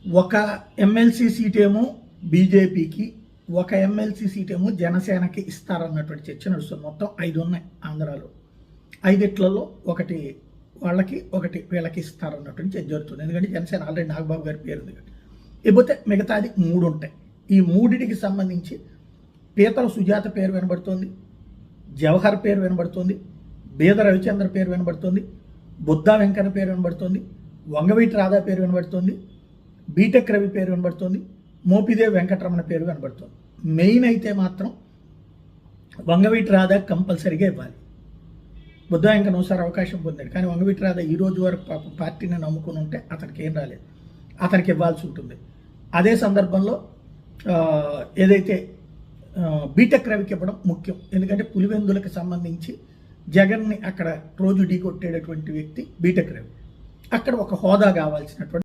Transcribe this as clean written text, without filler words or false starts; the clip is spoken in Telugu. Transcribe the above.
ఒక ఎమ్మెల్సీ సీటేమో బీజేపీకి, ఒక ఎమ్మెల్సీ సీటేమో జనసేనకి ఇస్తారన్నటువంటి చర్చ నడుస్తుంది. మొత్తం 5 ఉన్నాయి ఆంధ్రాలో. 5 ఒకటి వాళ్ళకి, ఒకటి వీళ్ళకి ఇస్తారన్నటువంటి చర్చ జరుగుతుంది. ఎందుకంటే జనసేన ఆల్రెడీ నాగబాబు గారి పేరు ఉంది. ఇకపోతే మిగతాది 3 ఉంటాయి. ఈ 3టికి సంబంధించి పీతల సుజాత పేరు వినబడుతుంది, జవహర్ పేరు వినబడుతుంది, బీద రవిచంద్ర పేరు వినబడుతుంది, బుద్ధా వెంకన్న పేరు వినబడుతుంది, వంగవీటి రాధా పేరు వినబడుతుంది, బీటెక్ రవి పేరు వినబడుతుంది, మోపిదేవి వెంకటరమణ పేరు వినబడుతుంది. మెయిన్ అయితే మాత్రం వంగవీటి రాధా కంపల్సరీగా ఇవ్వాలి. బుద్ధా వెంకన్న ఒకసారి అవకాశం పొందాడు, కానీ వంగవీటి రాధా ఈ రోజు వరకు పాపం పార్టీని నమ్ముకుని ఉంటే అతనికి ఏం రాలేదు, అతనికి ఇవ్వాల్సి ఉంటుంది. అదే సందర్భంలో ఏదైతే బీటెక్ రవికి ఇవ్వడం ముఖ్యం. ఎందుకంటే పులివెందులకు సంబంధించి జగన్ని అక్కడ రోజు ఢీ కొట్టేటటువంటి వ్యక్తి బీటెక్ రవి. అక్కడ ఒక హోదా కావాల్సినటువంటి